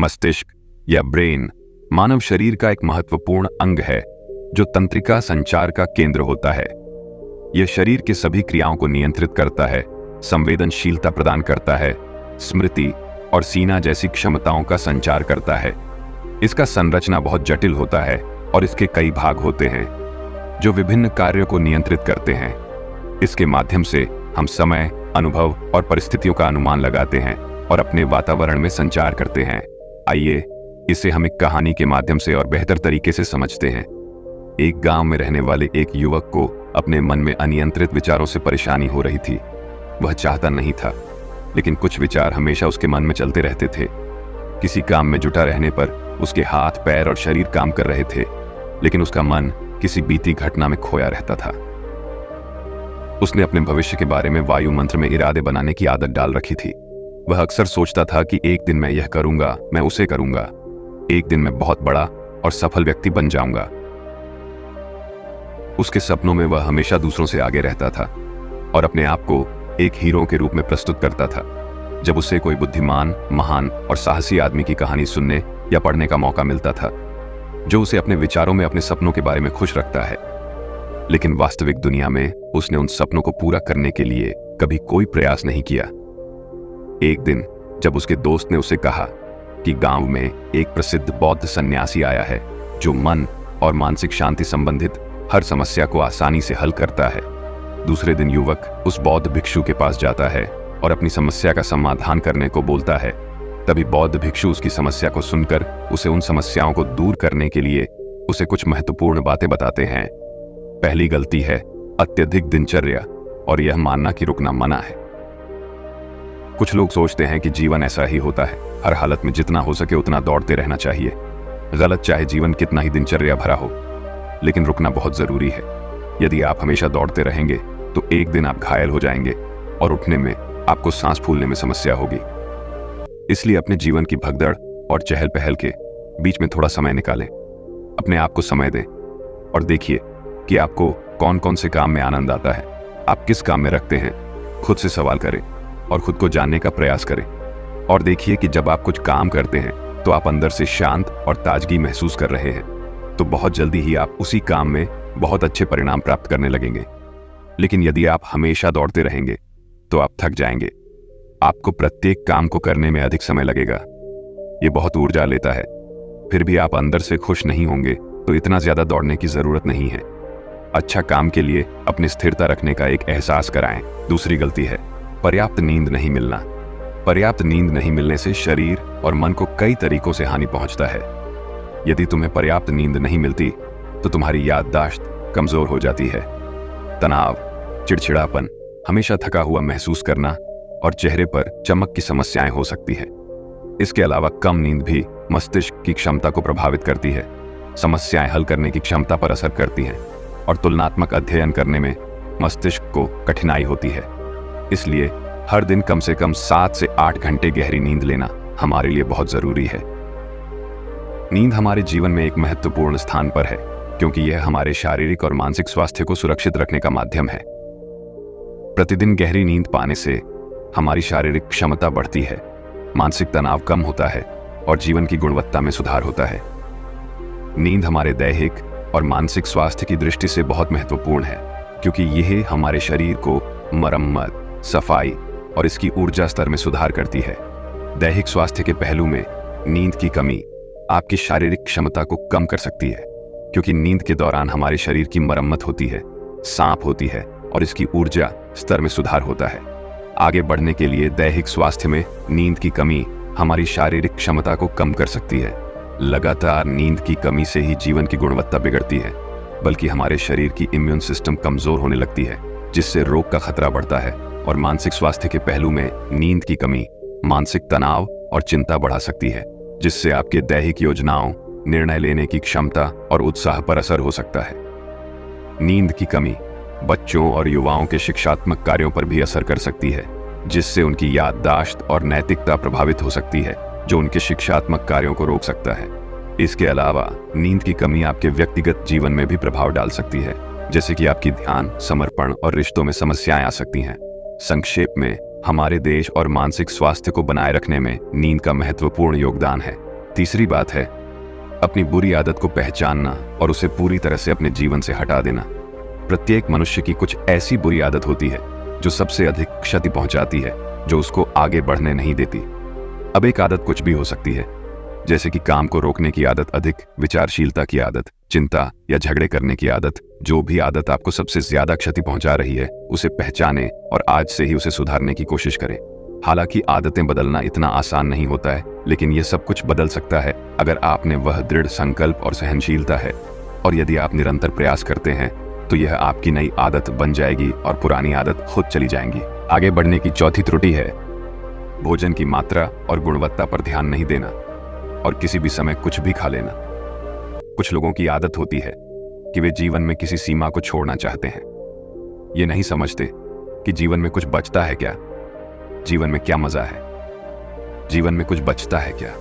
मस्तिष्क या ब्रेन मानव शरीर का एक महत्वपूर्ण अंग है जो तंत्रिका संचार का केंद्र होता है। यह शरीर के सभी क्रियाओं को नियंत्रित करता है, संवेदनशीलता प्रदान करता है, स्मृति और सीना जैसी क्षमताओं का संचार करता है। इसका संरचना बहुत जटिल होता है और इसके कई भाग होते हैं जो विभिन्न कार्यों को नियंत्रित करते हैं। इसके माध्यम से हम समय, अनुभव और परिस्थितियों का अनुमान लगाते हैं और अपने वातावरण में संचार करते हैं। आइए इसे हम एक कहानी के माध्यम से और बेहतर तरीके से समझते हैं। एक गांव में रहने वाले एक युवक को अपने मन में अनियंत्रित विचारों से परेशानी हो रही थी। वह चाहता नहीं था, लेकिन कुछ विचार हमेशा उसके मन में चलते रहते थे। किसी काम में जुटा रहने पर उसके हाथ, पैर और शरीर काम कर रहे थे, लेकिन उसका मन किसी बीती घटना में खोया रहता था। उसने अपने भविष्य के बारे में वायु मंत्र में इरादे बनाने की आदत डाल रखी थी। वह अक्सर सोचता था कि एक दिन मैं यह करूंगा, मैं उसे करूंगा, एक दिन मैं बहुत बड़ा और सफल व्यक्ति बन जाऊंगा। उसके सपनों में वह हमेशा दूसरों से आगे रहता था और अपने आप को एक हीरो के रूप में प्रस्तुत करता था। जब उसे कोई बुद्धिमान, महान और साहसी आदमी की कहानी सुनने या पढ़ने का मौका मिलता था जो उसे अपने विचारों में अपने सपनों के बारे में खुश रखता है, लेकिन वास्तविक दुनिया में उसने उन सपनों को पूरा करने के लिए कभी कोई प्रयास नहीं किया। एक दिन जब उसके दोस्त ने उसे कहा कि गांव में एक प्रसिद्ध बौद्ध सन्यासी आया है जो मन और मानसिक शांति संबंधित हर समस्या को आसानी से हल करता है। दूसरे दिन युवक उस बौद्ध भिक्षु के पास जाता है और अपनी समस्या का समाधान करने को बोलता है। तभी बौद्ध भिक्षु उसकी समस्या को सुनकर उसे उन समस्याओं को दूर करने के लिए उसे कुछ महत्वपूर्ण बातें बताते हैं। पहली गलती है अत्यधिक दिनचर्या और यह मानना कि रुकना मना है। कुछ लोग सोचते हैं कि जीवन ऐसा ही होता है, हर हालत में जितना हो सके उतना दौड़ते रहना चाहिए। गलत, चाहे जीवन कितना ही दिनचर्या भरा हो, लेकिन रुकना बहुत जरूरी है। यदि आप हमेशा दौड़ते रहेंगे तो एक दिन आप घायल हो जाएंगे और उठने में, आपको सांस फूलने में समस्या होगी। इसलिए अपने जीवन की भगदड़ और चहल पहल के बीच में थोड़ा समय निकालें, अपने आप को समय दें और देखिए कि आपको कौन कौन से काम में आनंद आता है, आप किस काम में रखते हैं। खुद से सवाल करें और खुद को जानने का प्रयास करें और देखिए कि जब आप कुछ काम करते हैं तो आप अंदर से शांत और ताजगी महसूस कर रहे हैं, तो बहुत जल्दी ही आप उसी काम में बहुत अच्छे परिणाम प्राप्त करने लगेंगे। लेकिन यदि आप हमेशा दौड़ते रहेंगे तो आप थक जाएंगे। आपको प्रत्येक काम को करने में अधिक समय लगेगा, ये बहुत ऊर्जा लेता है। फिर भी आप अंदर से खुश नहीं होंगे, तो इतना ज्यादा दौड़ने की जरूरत नहीं है। अच्छा काम के लिए अपनी स्थिरता रखने का एक एहसास कराएं। दूसरी गलती है पर्याप्त नींद नहीं मिलना। पर्याप्त नींद नहीं मिलने से शरीर और मन को कई तरीकों से हानि पहुंचता है। यदि तुम्हें पर्याप्त नींद नहीं मिलती तो तुम्हारी याददाश्त कमजोर हो जाती है। तनाव, चिड़चिड़ापन, हमेशा थका हुआ महसूस करना और चेहरे पर चमक की समस्याएं हो सकती है। इसके अलावा कम नींद भी मस्तिष्क की क्षमता को प्रभावित करती है, समस्याएं हल करने की क्षमता पर असर करती हैं और तुलनात्मक अध्ययन करने में मस्तिष्क को कठिनाई होती है। इसलिए हर दिन कम से कम 7 से 8 घंटे गहरी नींद लेना हमारे लिए बहुत जरूरी है। नींद हमारे जीवन में एक महत्वपूर्ण स्थान पर है क्योंकि यह हमारे शारीरिक और मानसिक स्वास्थ्य को सुरक्षित रखने का माध्यम है। प्रतिदिन गहरी नींद पाने से हमारी शारीरिक क्षमता बढ़ती है, मानसिक तनाव कम होता है और जीवन की गुणवत्ता में सुधार होता है। नींद हमारे दैहिक और मानसिक स्वास्थ्य की दृष्टि से बहुत महत्वपूर्ण है क्योंकि यह हमारे शरीर को मरम्मत, सफाई और इसकी ऊर्जा स्तर में सुधार करती है। दैहिक स्वास्थ्य के पहलू में नींद की कमी आपकी शारीरिक क्षमता को कम कर सकती है क्योंकि नींद के दौरान हमारे शरीर की मरम्मत होती है, सांप होती है और इसकी ऊर्जा स्तर में सुधार होता है। आगे बढ़ने के लिए दैहिक स्वास्थ्य में नींद की कमी हमारी शारीरिक क्षमता को कम कर सकती है। लगातार नींद की कमी से ही जीवन की गुणवत्ता बिगड़ती है, बल्कि हमारे शरीर की इम्यून सिस्टम कमजोर होने लगती है जिससे रोग का खतरा बढ़ता है। और मानसिक स्वास्थ्य के पहलू में नींद की कमी मानसिक तनाव और चिंता बढ़ा सकती है जिससे आपके दैहिक योजनाओं, निर्णय लेने की क्षमता और उत्साह पर असर हो सकता है। नींद की कमी बच्चों और युवाओं के शिक्षात्मक कार्यों पर भी असर कर सकती है जिससे उनकी याददाश्त और नैतिकता प्रभावित हो सकती है जो उनके शिक्षात्मक कार्यों को रोक सकता है। इसके अलावा नींद की कमी आपके व्यक्तिगत जीवन में भी प्रभाव डाल सकती है, जैसे कि आपकी ध्यान, समर्पण और रिश्तों में समस्याएं आ सकती हैं। संक्षेप में, हमारे देश और मानसिक स्वास्थ्य को बनाए रखने में नींद का महत्वपूर्ण योगदान है। तीसरी बात है अपनी बुरी आदत को पहचानना और उसे पूरी तरह से अपने जीवन से हटा देना। प्रत्येक मनुष्य की कुछ ऐसी बुरी आदत होती है जो सबसे अधिक क्षति पहुंचाती है, जो उसको आगे बढ़ने नहीं देती। अब एक आदत कुछ भी हो सकती है, जैसे कि काम को रोकने की आदत, अधिक विचारशीलता की आदत, चिंता या झगड़े करने की आदत। जो भी आदत आपको सबसे ज्यादा क्षति पहुंचा रही है उसे पहचाने और आज से ही उसे सुधारने की कोशिश करें। हालांकि आदतें बदलना इतना आसान नहीं होता है, लेकिन यह सब कुछ बदल सकता है अगर आप में वह दृढ़ संकल्प और सहनशीलता है। और यदि आप निरंतर प्रयास करते हैं तो यह आपकी नई आदत बन जाएगी और पुरानी आदत खुद चली जाएंगी। आगे बढ़ने की चौथी त्रुटि है भोजन की मात्रा और गुणवत्ता पर ध्यान नहीं देना और किसी भी समय कुछ भी खा लेना। कुछ लोगों की आदत होती है कि वे जीवन में किसी सीमा को छोड़ना चाहते हैं। ये नहीं समझते कि जीवन में कुछ बचता है क्या, जीवन में क्या मजा है, जीवन में कुछ बचता है क्या।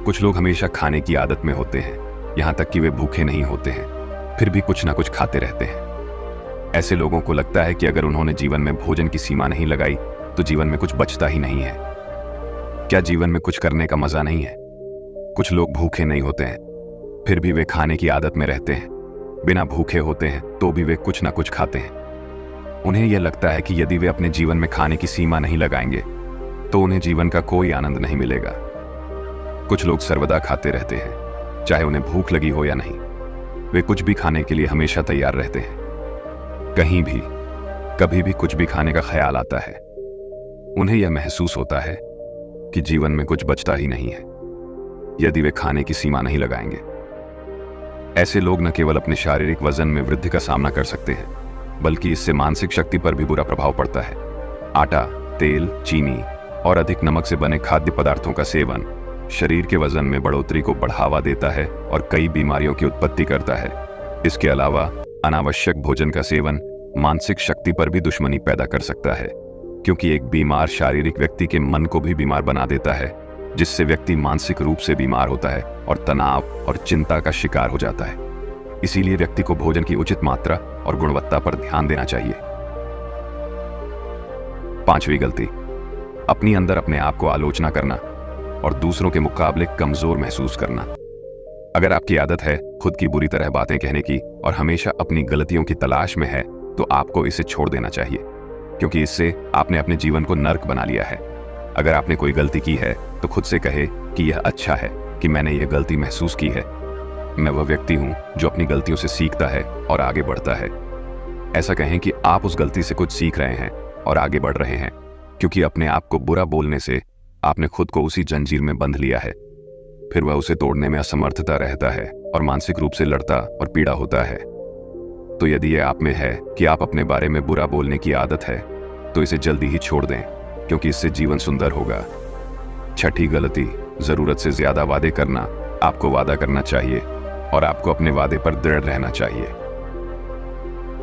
कुछ लोग हमेशा खाने की आदत में होते हैं, यहां तक कि वे भूखे नहीं होते हैं, फिर भी कुछ ना कुछ खाते रहते हैं। ऐसे लोगों को लगता है कि अगर उन्होंने जीवन में भोजन की सीमा नहीं लगाई तो जीवन में कुछ बचता ही नहीं है। क्या जीवन में कुछ करने का मजा नहीं है? कुछ लोग भूखे नहीं होते हैं, फिर भी वे खाने की आदत में रहते हैं। बिना भूखे होते हैं तो भी वे कुछ ना कुछ खाते हैं। उन्हें यह लगता है कि यदि वे अपने जीवन में खाने की सीमा नहीं लगाएंगे तो उन्हें जीवन का कोई आनंद नहीं मिलेगा। कुछ लोग सर्वदा खाते रहते हैं, चाहे उन्हें भूख लगी हो या नहीं। वे कुछ भी खाने के लिए हमेशा तैयार रहते हैं। कहीं भी कभी भी कुछ भी खाने का ख्याल आता है, उन्हें यह महसूस होता है कि जीवन में कुछ बचता ही नहीं है यदि वे खाने की सीमा नहीं लगाएंगे। ऐसे लोग न केवल अपने शारीरिक वजन में वृद्धि का सामना कर सकते हैं, बल्कि इससे मानसिक शक्ति पर भी बुरा प्रभाव पड़ता है। आटा, तेल, चीनी और अधिक नमक से बने खाद्य पदार्थों का सेवन शरीर के वजन में बढ़ोतरी को बढ़ावा देता है और कई बीमारियों की उत्पत्ति करता है। इसके अलावा अनावश्यक भोजन का सेवन मानसिक शक्ति पर भी दुश्मनी पैदा कर सकता है, क्योंकि एक बीमार शारीरिक व्यक्ति के मन को भी बीमार बना देता है, जिससे व्यक्ति मानसिक रूप से बीमार होता है और तनाव और चिंता का शिकार हो जाता है। इसीलिए व्यक्ति को भोजन की उचित मात्रा और गुणवत्ता पर ध्यान देना चाहिए। पांचवी गलती, अपनी अंदर अपने आप को आलोचना करना और दूसरों के मुकाबले कमजोर महसूस करना। अगर आपकी आदत है खुद की बुरी तरह बातें कहने की और हमेशा अपनी गलतियों की तलाश में है, तो आपको इसे छोड़ देना चाहिए, क्योंकि इससे आपने अपने जीवन को नर्क बना लिया है। अगर आपने कोई गलती की है तो खुद से कहे कि यह अच्छा है कि मैंने यह गलती महसूस की है। मैं वह व्यक्ति हूं जो अपनी गलतियों से सीखता है और आगे बढ़ता है। ऐसा कहें कि आप उस गलती से कुछ सीख रहे हैं और आगे बढ़ रहे हैं, क्योंकि अपने आप को बुरा बोलने से आपने खुद को उसी जंजीर में बंध लिया है। फिर वह उसे तोड़ने में असमर्थता रहता है और मानसिक रूप से लड़ता और पीड़ा होता है। तो यदि यह आप में है कि आप अपने बारे में बुरा बोलने की आदत है, तो इसे जल्दी ही छोड़ दें, क्योंकि इससे जीवन सुंदर होगा। छठी गलती, जरूरत से ज्यादा वादे करना। आपको वादा करना चाहिए और आपको अपने वादे पर दृढ़ रहना चाहिए।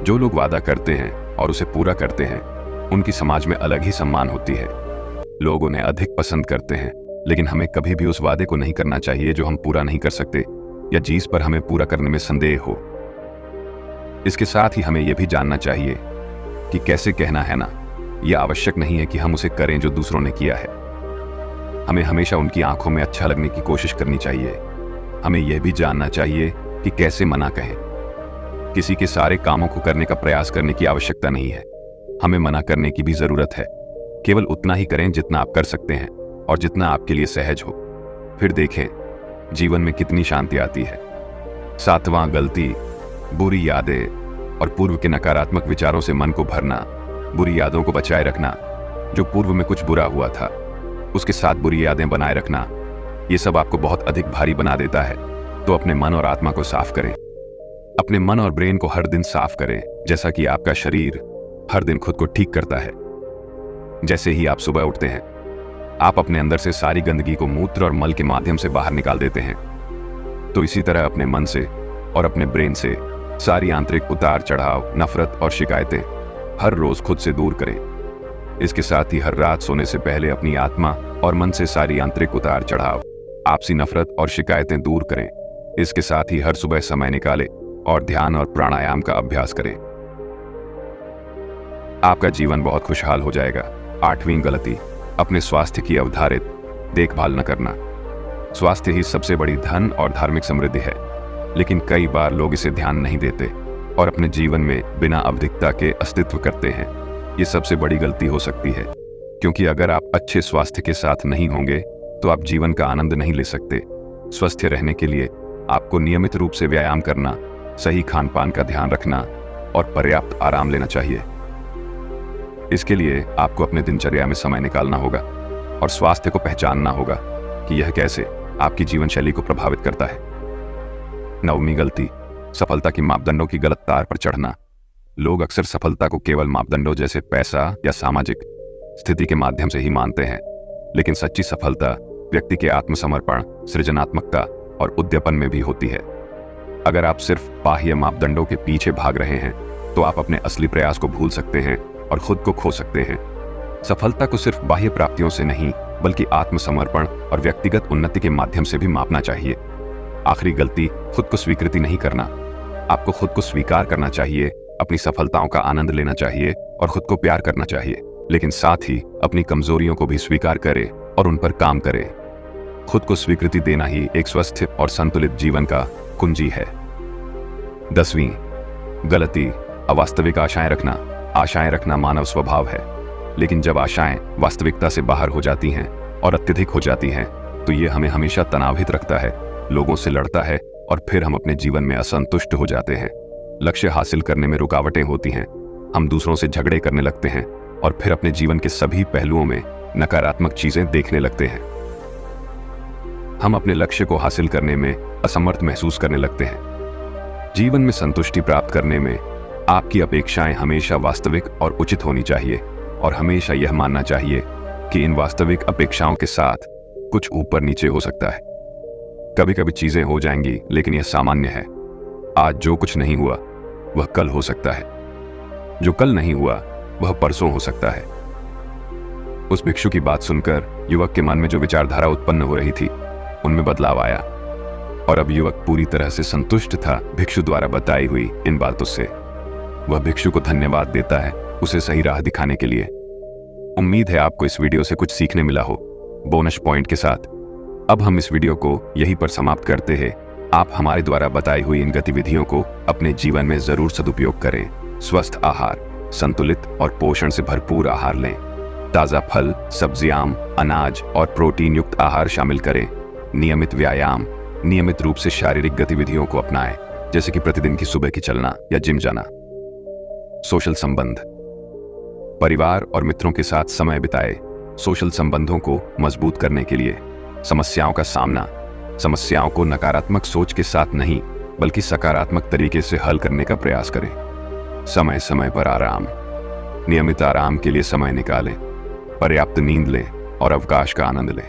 जो लोग वादा करते हैं और उसे पूरा करते हैं, उनकी समाज में अलग ही सम्मान होती है। लोग उन्हें अधिक पसंद करते हैं, लेकिन हमें कभी भी उस वादे को नहीं करना चाहिए जो हम पूरा नहीं कर सकते या जिस पर हमें पूरा करने में संदेह हो। इसके साथ ही हमें यह भी जानना चाहिए कि कैसे कहना है ना। यह आवश्यक नहीं है कि हम उसे करें जो दूसरों ने किया है। हमें हमेशा उनकी आंखों में अच्छा लगने की कोशिश करनी चाहिए। हमें यह भी जानना चाहिए कि कैसे मना कहें। किसी के सारे कामों को करने का प्रयास करने की आवश्यकता नहीं है। हमें मना करने की भी जरूरत है। केवल उतना ही करें जितना आप कर सकते हैं और जितना आपके लिए सहज हो। फिर देखें जीवन में कितनी शांति आती है। सातवां गलती, बुरी यादें और पूर्व के नकारात्मक विचारों से मन को भरना। बुरी यादों को बचाए रखना। जो पूर्व में कुछ बुरा हुआ था उसके साथ बुरी यादें बनाए रखना, ये सब आपको बहुत अधिक भारी बना देता है। तो अपने मन और आत्मा को साफ करें। अपने मन और ब्रेन को हर दिन साफ करें, जैसा कि आपका शरीर हर दिन खुद को ठीक करता है। जैसे ही आप सुबह उठते हैं, आप अपने अंदर से सारी गंदगी को मूत्र और मल के माध्यम से बाहर निकाल देते हैं। तो इसी तरह अपने मन से और अपने ब्रेन से सारी आंतरिक उतार चढ़ाव, नफरत और शिकायतें हर रोज खुद से दूर करें। इसके साथ ही हर रात सोने से पहले अपनी आत्मा और मन से सारी आंतरिक उतार चढ़ाव, आपसी नफरत और शिकायतें दूर करें। इसके साथ ही हर सुबह समय निकालें और ध्यान और प्राणायाम का अभ्यास करें। आपका जीवन बहुत खुशहाल हो जाएगा। आठवीं गलती, अपने स्वास्थ्य की अवधारित देखभाल न करना। स्वास्थ्य ही सबसे बड़ी धन और धार्मिक समृद्धि है, लेकिन कई बार लोग इसे ध्यान नहीं देते और अपने जीवन में बिना आवधिकता के अस्तित्व करते हैं। ये सबसे बड़ी गलती हो सकती है, क्योंकि अगर आप अच्छे स्वास्थ्य के साथ नहीं होंगे तो आप जीवन का आनंद नहीं ले सकते। स्वस्थ रहने के लिए आपको नियमित रूप से व्यायाम करना, सही खान पान का ध्यान रखना और पर्याप्त आराम लेना चाहिए। इसके लिए आपको अपने दिनचर्या में समय निकालना होगा और स्वास्थ्य को पहचानना होगा कि यह कैसे आपकी जीवन शैली को प्रभावित करता है। 9वीं गलती, सफलता की मापदंडों की गलत तार पर चढ़ना। लोग अक्सर सफलता को केवल मापदंडों जैसे पैसा या सामाजिक स्थिति के माध्यम से ही मानते हैं, लेकिन सच्ची सफलता व्यक्ति के आत्मसमर्पण, सृजनात्मकता और उद्यपन में भी होती है। अगर आप सिर्फ बाह्य मापदंडों के पीछे भाग रहे हैं तो आप अपने असली प्रयास को भूल सकते हैं और खुद को खो सकते हैं। सफलता को सिर्फ बाह्य प्राप्तियों से नहीं, बल्कि आत्मसमर्पण और व्यक्तिगत उन्नति के माध्यम से भी मापना चाहिए। आखिरी गलती, खुद को स्वीकृति नहीं करना। आपको खुद को स्वीकार करना चाहिए, अपनी सफलताओं का आनंद लेना चाहिए और खुद को प्यार करना चाहिए, लेकिन साथ ही अपनी कमजोरियों को भी स्वीकार करें और उन पर काम करें। खुद को स्वीकृति देना ही एक स्वस्थ और संतुलित जीवन का कुंजी है। 10वीं गलती, अवास्तविक आशाएं रखना। आशाएं रखना मानव स्वभाव है, लेकिन जब आशाएं वास्तविकता से बाहर हो जाती हैं और अत्यधिक हो जाती हैं तो ये हमें हमेशा तनावित रखता है, लोगों से लड़ता है और फिर हम अपने जीवन में असंतुष्ट हो जाते हैं। लक्ष्य हासिल करने में रुकावटें होती हैं, हम दूसरों से झगड़े करने लगते हैं और फिर अपने जीवन के सभी पहलुओं में नकारात्मक चीजें देखने लगते हैं। हम अपने लक्ष्य को हासिल करने में असमर्थ महसूस करने लगते हैं। जीवन में संतुष्टि प्राप्त करने में आपकी अपेक्षाएं हमेशा वास्तविक और उचित होनी चाहिए और हमेशा यह मानना चाहिए कि इन वास्तविक अपेक्षाओं के साथ कुछ ऊपर नीचे हो सकता है। कभी कभी चीजें हो जाएंगी, लेकिन यह सामान्य है। आज जो कुछ नहीं हुआ वह कल हो सकता है, जो कल नहीं हुआ वह परसों हो सकता है। उस भिक्षु की बात सुनकर युवक के मन में जो विचारधारा उत्पन्न हो रही थी उनमें बदलाव आया और अब युवक पूरी तरह से संतुष्ट था भिक्षु द्वारा बताई हुई इन बातों से। वह भिक्षु को धन्यवाद देता है, उसे सही राह दिखाने के लिए। उम्मीद है आपको इस वीडियो से कुछ सीखने मिला हो, बोनस पॉइंट के साथ। अब हम इस वीडियो को यहीं पर समाप्त करते हैं। आप हमारे द्वारा बताई हुई इन गतिविधियों को अपने जीवन में जरूर सदुपयोग करें। स्वस्थ आहार, संतुलित और पोषण से भरपूर आहार लें। ताज़ा फल, सब्जियां, अनाज और प्रोटीन युक्त आहार शामिल करें। नियमित व्यायाम, नियमित रूप से शारीरिक गतिविधियों को अपनाएं, जैसे कि प्रतिदिन की सुबह की चलना या जिम जाना। सोशल संबंध, परिवार और मित्रों के साथ समय बिताएं। सोशल संबंधों को मजबूत करने के लिए समस्याओं का सामना, समस्याओं को नकारात्मक सोच के साथ नहीं बल्कि सकारात्मक तरीके से हल करने का प्रयास करें। समय समय पर आराम, नियमित आराम के लिए समय निकालें। पर्याप्त नींद लें और अवकाश का आनंद लें।